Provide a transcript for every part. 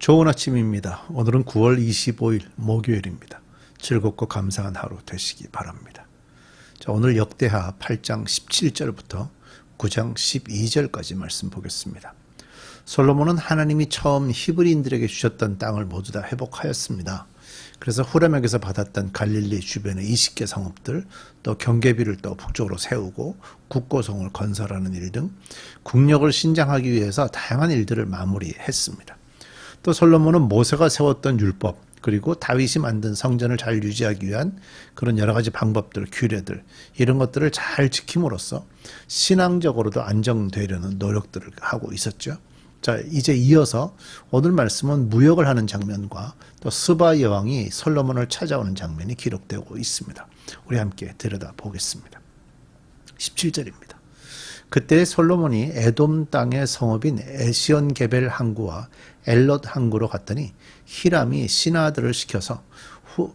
좋은 아침입니다. 오늘은 9월 25일 목요일입니다. 즐겁고 감사한 하루 되시기 바랍니다. 자, 오늘 역대하 8장 17절부터 9장 12절까지 말씀 보겠습니다. 솔로몬은 하나님이 처음 히브리인들에게 주셨던 땅을 모두 다 회복하였습니다. 그래서 후라맥에서 받았던 갈릴리 주변의 20개 성읍들, 또 경계비를 또 북쪽으로 세우고 국고성을 건설하는 일 등 국력을 신장하기 위해서 다양한 일들을 마무리했습니다. 또 솔로몬은 모세가 세웠던 율법, 그리고 다윗이 만든 성전을 잘 유지하기 위한 그런 여러 가지 방법들, 규례들, 이런 것들을 잘 지킴으로써 신앙적으로도 안정되려는 노력들을 하고 있었죠. 자, 이제 이어서 오늘 말씀은 무역을 하는 장면과 또 스바 여왕이 솔로몬을 찾아오는 장면이 기록되고 있습니다. 우리 함께 들여다 보겠습니다. 17절입니다. 그때 솔로몬이 에돔 땅의 성읍인 에시온 게벨 항구와 엘롯 항구로 갔더니 히람이 신하들을 시켜서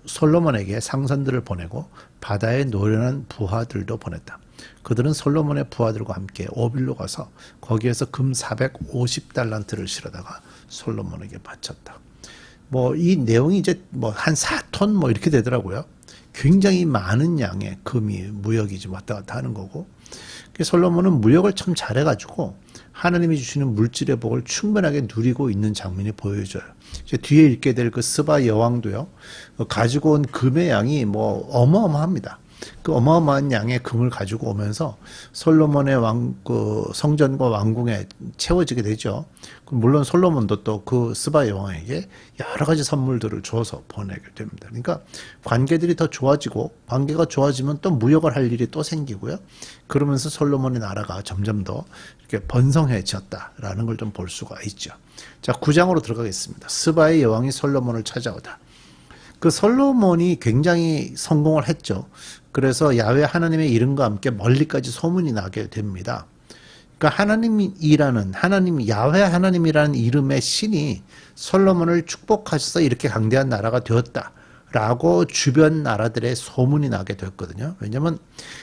솔로몬에게 상선들을 보내고 바다에 노련한 부하들도 보냈다. 그들은 솔로몬의 부하들과 함께 오빌로 가서 거기에서 금 450달란트를 실어다가 솔로몬에게 바쳤다. 이 내용이 이제 한 4톤 이렇게 되더라고요. 굉장히 많은 양의 금이 무역이 좀 왔다 갔다 하는 거고, 솔로몬은 무역을 참 잘해가지고 하나님이 주시는 물질의 복을 충분하게 누리고 있는 장면이 보여져요. 이제 뒤에 읽게 될 그 스바 여왕도요, 가지고 온 금의 양이 어마어마합니다. 그 어마어마한 양의 금을 가지고 오면서 솔로몬의 성전과 왕궁에 채워지게 되죠. 물론 솔로몬도 또 그 스바 여왕에게 여러 가지 선물들을 줘서 보내게 됩니다. 그러니까 관계들이 더 좋아지고, 관계가 좋아지면 또 무역을 할 일이 또 생기고요. 그러면서 솔로몬의 나라가 점점 더 이렇게 번성해졌다라는 걸 좀 볼 수가 있죠. 자, 9장으로 들어가겠습니다. 스바의 여왕이 솔로몬을 찾아오다. 그 솔로몬이 굉장히 성공을 했죠. 그래서 야훼 하나님의 이름과 함께 멀리까지 소문이 나게 됩니다. 그러니까 야훼 하나님이라는 이름의 신이 솔로몬을 축복하셔서 이렇게 강대한 나라가 되었다라고 주변 나라들의 소문이 나게 됐거든요. 왜냐하면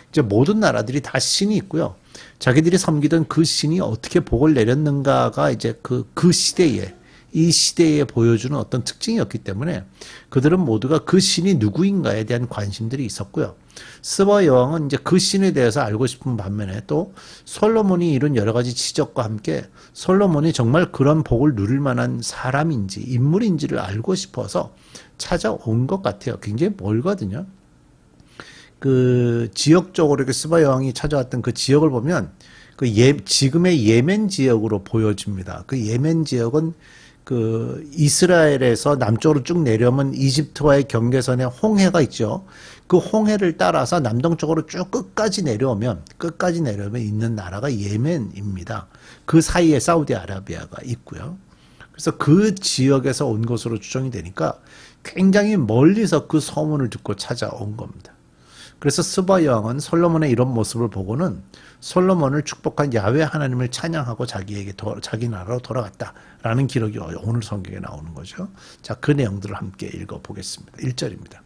이제 모든 나라들이 다 신이 있고요. 자기들이 섬기던 그 신이 어떻게 복을 내렸는가가 이제 그 시대에, 이 시대에 보여주는 어떤 특징이었기 때문에 그들은 모두가 그 신이 누구인가에 대한 관심들이 있었고요. 스바 여왕은 이제 그 신에 대해서 알고 싶은 반면에 또 솔로몬이 이룬 여러 가지 지적과 함께 솔로몬이 정말 그런 복을 누릴 만한 사람인지 인물인지를 알고 싶어서 찾아온 것 같아요. 굉장히 멀거든요. 그 지역적으로 이렇게 스바 여왕이 찾아왔던 그 지역을 보면 지금의 예멘 지역으로 보여집니다. 그 예멘 지역은 그 이스라엘에서 남쪽으로 쭉 내려오면 이집트와의 경계선에 홍해가 있죠. 그 홍해를 따라서 남동쪽으로 쭉 끝까지 내려오면 있는 나라가 예멘입니다. 그 사이에 사우디아라비아가 있고요. 그래서 그 지역에서 온 것으로 추정이 되니까 굉장히 멀리서 그 소문을 듣고 찾아온 겁니다. 그래서 스바 여왕은 솔로몬의 이런 모습을 보고는 솔로몬을 축복한 야훼 하나님을 찬양하고 자기 나라로 돌아갔다라는 기록이 오늘 성경에 나오는 거죠. 자, 그 내용들을 함께 읽어보겠습니다. 1절입니다.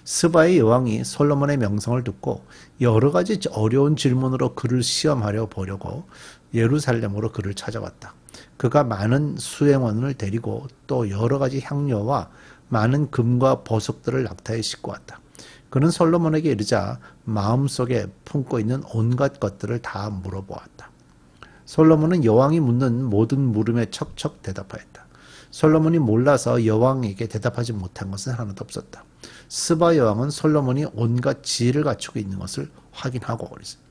스바의 여왕이 솔로몬의 명성을 듣고 여러 가지 어려운 질문으로 그를 시험하려 보려고 예루살렘으로 그를 찾아왔다. 그가 많은 수행원을 데리고 또 여러 가지 향료와 많은 금과 보석들을 낙타에 싣고 왔다. 그는 솔로몬에게 이르자 마음속에 품고 있는 온갖 것들을 다 물어보았다. 솔로몬은 여왕이 묻는 모든 물음에 척척 대답하였다. 솔로몬이 몰라서 여왕에게 대답하지 못한 것은 하나도 없었다. 스바 여왕은 솔로몬이 온갖 지혜를 갖추고 있는 것을 확인하고 그랬습니다.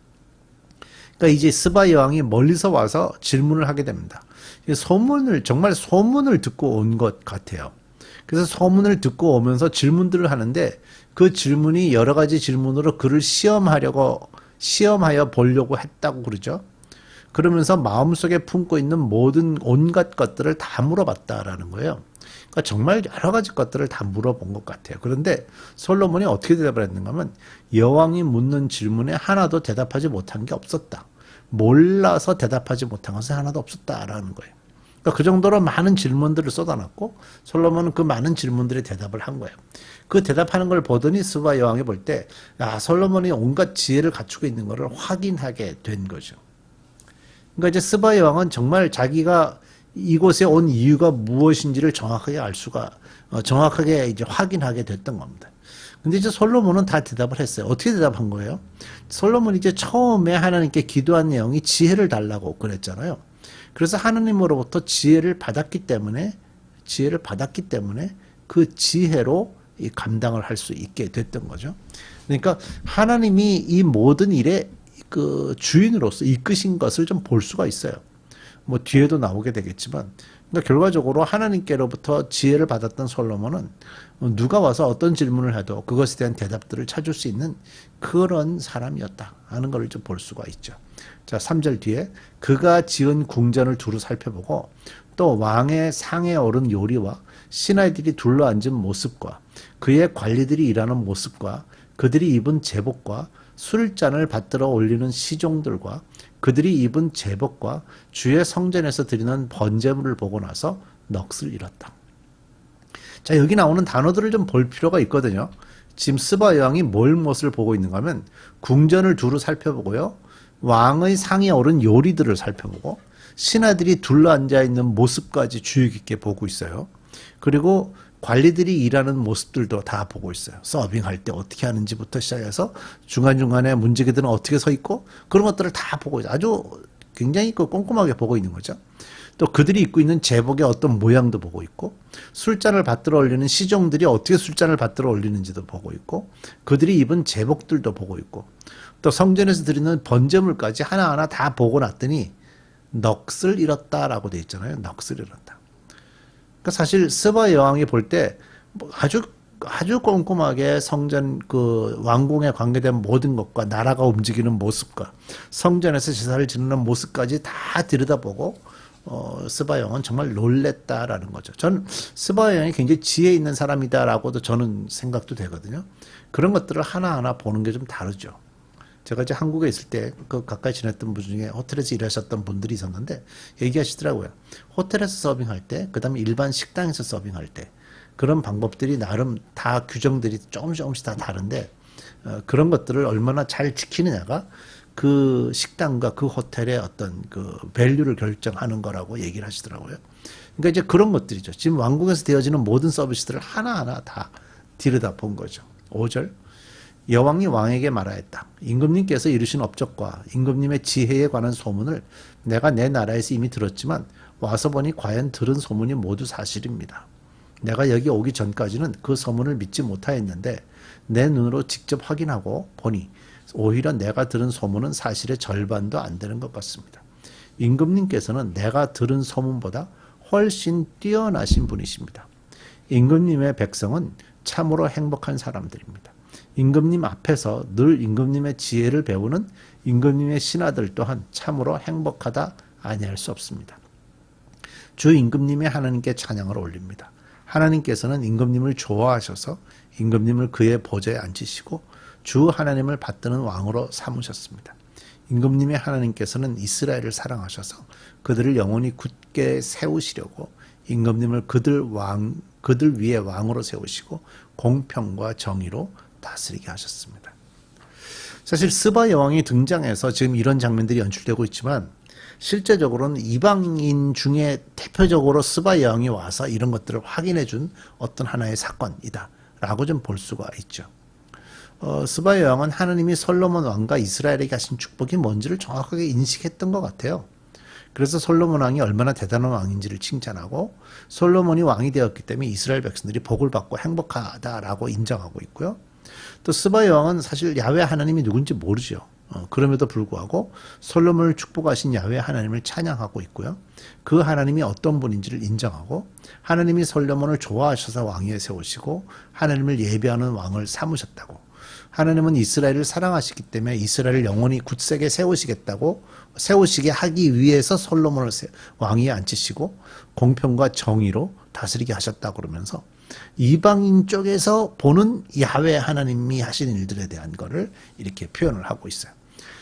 그러니까 이제 스바 여왕이 멀리서 와서 질문을 하게 됩니다. 정말 소문을 듣고 온 것 같아요. 그래서 소문을 듣고 오면서 질문들을 하는데 그 질문이 여러 가지 질문으로 그를 시험하여 보려고 했다고 그러죠. 그러면서 마음속에 품고 있는 온갖 것들을 다 물어봤다라는 거예요. 그러니까 정말 여러 가지 것들을 다 물어본 것 같아요. 그런데 솔로몬이 어떻게 대답을 했는가 하면 여왕이 묻는 질문에 하나도 대답하지 못한 게 없었다. 몰라서 대답하지 못한 것은 하나도 없었다라는 거예요. 그러니까 그 정도로 많은 질문들을 쏟아놨고 솔로몬은 그 많은 질문들에 대답을 한 거예요. 그 대답하는 걸 보더니 스바 여왕이 볼 때 솔로몬이 온갖 지혜를 갖추고 있는 것을 확인하게 된 거죠. 그러니까 이제 스바 여왕은 정말 자기가 이곳에 온 이유가 무엇인지를 정확하게 알 수가 정확하게 이제 확인하게 됐던 겁니다. 근데 이제 솔로몬은 다 대답을 했어요. 어떻게 대답한 거예요? 솔로몬이 이제 처음에 하나님께 기도한 내용이 지혜를 달라고 그랬잖아요. 그래서 하나님으로부터 지혜를 받았기 때문에 그 지혜로 이 감당을 할 수 있게 됐던 거죠. 그러니까 하나님이 이 모든 일의 그 주인으로서 이끄신 것을 좀 볼 수가 있어요. 뭐 뒤에도 나오게 되겠지만, 그러니까 결과적으로 하나님께로부터 지혜를 받았던 솔로몬은 누가 와서 어떤 질문을 해도 그것에 대한 대답들을 찾을 수 있는 그런 사람이었다 하는 걸 좀 볼 수가 있죠. 자, 3절 뒤에 그가 지은 궁전을 두루 살펴보고 또 왕의 상에 오른 요리와 신하들이 둘러앉은 모습과 그의 관리들이 일하는 모습과 그들이 입은 제복과 술잔을 받들어 올리는 시종들과 그들이 입은 제복과 주의 성전에서 드리는 번제물을 보고 나서 넋을 잃었다. 자, 여기 나오는 단어들을 좀 볼 필요가 있거든요. 지금 스바 여왕이 무엇을 보고 있는가 하면 궁전을 두루 살펴보고요. 왕의 상에 오른 요리들을 살펴보고 신하들이 둘러앉아 있는 모습까지 주의 깊게 보고 있어요. 그리고 관리들이 일하는 모습들도 다 보고 있어요. 서빙할 때 어떻게 하는지부터 시작해서 중간중간에 문지기들은 어떻게 서 있고 그런 것들을 다 보고 있어요. 아주 굉장히 꼼꼼하게 보고 있는 거죠. 또 그들이 입고 있는 제복의 어떤 모양도 보고 있고 술잔을 받들어 올리는 시종들이 어떻게 술잔을 받들어 올리는지도 보고 있고 그들이 입은 제복들도 보고 있고 또 성전에서 드리는 번제물까지 하나하나 다 보고 났더니 넋을 잃었다라고 돼 있잖아요. 넋을 잃었다. 그러니까 사실 스바 여왕이 볼 때 아주 꼼꼼하게 성전 그 왕궁에 관계된 모든 것과 나라가 움직이는 모습과 성전에서 제사를 지내는 모습까지 다 들여다보고 스바 여왕은 정말 놀랬다라는 거죠. 전 스바 여왕이 굉장히 지혜 있는 사람이다라고도 저는 생각도 되거든요. 그런 것들을 하나하나 보는 게 좀 다르죠. 제가 이제 한국에 있을 때 그 가까이 지냈던 분 중에 호텔에서 일하셨던 분들이 있었는데 얘기하시더라고요. 호텔에서 서빙할 때, 그 다음에 일반 식당에서 서빙할 때 그런 방법들이 나름 다 규정들이 조금씩 다 다른데 그런 것들을 얼마나 잘 지키느냐가 그 식당과 그 호텔의 어떤 그 밸류를 결정하는 거라고 얘기를 하시더라고요. 그러니까 이제 그런 것들이죠. 지금 왕궁에서 되어지는 모든 서비스들을 하나하나 다 들여다본 거죠. 5절. 여왕이 왕에게 말하였다. 임금님께서 이루신 업적과 임금님의 지혜에 관한 소문을 내가 내 나라에서 이미 들었지만 와서 보니 과연 들은 소문이 모두 사실입니다. 내가 여기 오기 전까지는 그 소문을 믿지 못하였는데 내 눈으로 직접 확인하고 보니 오히려 내가 들은 소문은 사실의 절반도 안 되는 것 같습니다. 임금님께서는 내가 들은 소문보다 훨씬 뛰어나신 분이십니다. 임금님의 백성은 참으로 행복한 사람들입니다. 임금님 앞에서 늘 임금님의 지혜를 배우는 임금님의 신하들 또한 참으로 행복하다 아니할 수 없습니다. 주 임금님의 하나님께 찬양을 올립니다. 하나님께서는 임금님을 좋아하셔서 임금님을 그의 보좌에 앉히시고 주 하나님을 받드는 왕으로 삼으셨습니다. 임금님의 하나님께서는 이스라엘을 사랑하셔서 그들을 영원히 굳게 세우시려고 임금님을 그들 위에 왕으로 세우시고 공평과 정의로 다스리게 하셨습니다. 사실 스바 여왕이 등장해서 지금 이런 장면들이 연출되고 있지만 실제적으로는 이방인 중에 대표적으로 스바 여왕이 와서 이런 것들을 확인해 준 어떤 하나의 사건이다 라고 좀 볼 수가 있죠. 스바 여왕은 하나님이 솔로몬 왕과 이스라엘에게 하신 축복이 뭔지를 정확하게 인식했던 것 같아요. 그래서 솔로몬 왕이 얼마나 대단한 왕인지를 칭찬하고 솔로몬이 왕이 되었기 때문에 이스라엘 백성들이 복을 받고 행복하다라고 인정하고 있고요. 또 스바 여왕은 사실 야훼 하나님이 누군지 모르죠. 그럼에도 불구하고 솔로몬을 축복하신 야훼 하나님을 찬양하고 있고요. 그 하나님이 어떤 분인지를 인정하고 하나님이 솔로몬을 좋아하셔서 왕위에 세우시고 하나님을 예배하는 왕을 삼으셨다고 하나님은 이스라엘을 사랑하시기 때문에 이스라엘을 영원히 굳세게 세우시게 하기 위해서 솔로몬을 왕위에 앉히시고 공평과 정의로 다스리게 하셨다고 그러면서 이방인 쪽에서 보는 야훼 하나님이 하신 일들에 대한 거를 이렇게 표현을 하고 있어요.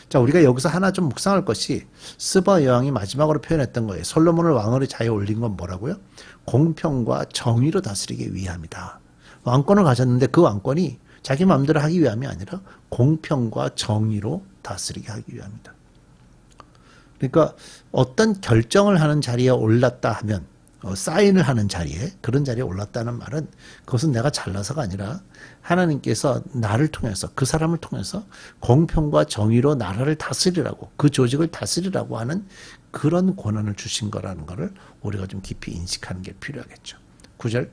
자, 우리가 여기서 하나 좀 묵상할 것이 스바 여왕이 마지막으로 표현했던 거예요. 솔로몬을 왕으로 자리에 올린 건 뭐라고요? 공평과 정의로 다스리기 위함이다. 왕권을 가졌는데 그 왕권이 자기 마음대로 하기 위함이 아니라 공평과 정의로 다스리게 하기 위함이다. 그러니까 어떤 결정을 하는 자리에 올랐다 하면 사인을 하는 자리에 그런 자리에 올랐다는 말은 그것은 내가 잘나서가 아니라 하나님께서 나를 통해서 그 사람을 통해서 공평과 정의로 나라를 다스리라고 그 조직을 다스리라고 하는 그런 권한을 주신 거라는 것을 우리가 좀 깊이 인식하는 게 필요하겠죠. 9절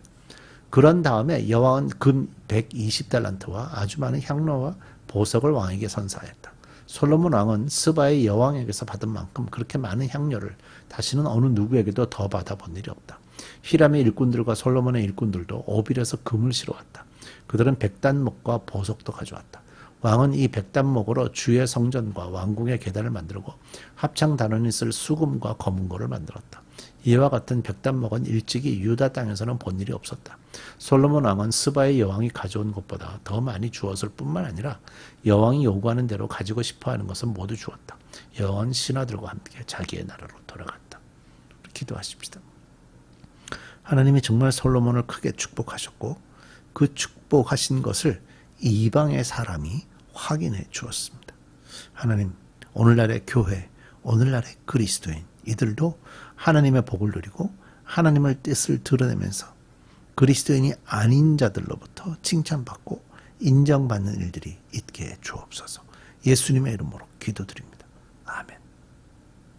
그런 다음에 여왕은 금 120달란트와 아주 많은 향로와 보석을 왕에게 선사했다. 솔로몬 왕은 스바의 여왕에게서 받은 만큼 그렇게 많은 향료를 다시는 어느 누구에게도 더 받아본 일이 없다. 히람의 일꾼들과 솔로몬의 일꾼들도 오빌에서 금을 실어왔다. 그들은 백단목과 보석도 가져왔다. 왕은 이 백단목으로 주의 성전과 왕궁의 계단을 만들고 합창 단원이 쓸 수금과 검은고를 만들었다. 이와 같은 백단목은 일찍이 유다 땅에서는 본 일이 없었다. 솔로몬 왕은 스바의 여왕이 가져온 것보다 더 많이 주었을 뿐만 아니라 여왕이 요구하는 대로 가지고 싶어하는 것은 모두 주었다. 여왕은 신하들과 함께 자기의 나라로 돌아갔다. 기도하십시다. 하나님이 정말 솔로몬을 크게 축복하셨고 그 축복하신 것을 이방의 사람이 확인해 주었습니다. 하나님, 오늘날의 교회, 오늘날의 그리스도인 이들도 하나님의 복을 누리고 하나님의 뜻을 드러내면서 그리스도인이 아닌 자들로부터 칭찬받고 인정받는 일들이 있게 해 주옵소서. 예수님의 이름으로 기도드립니다.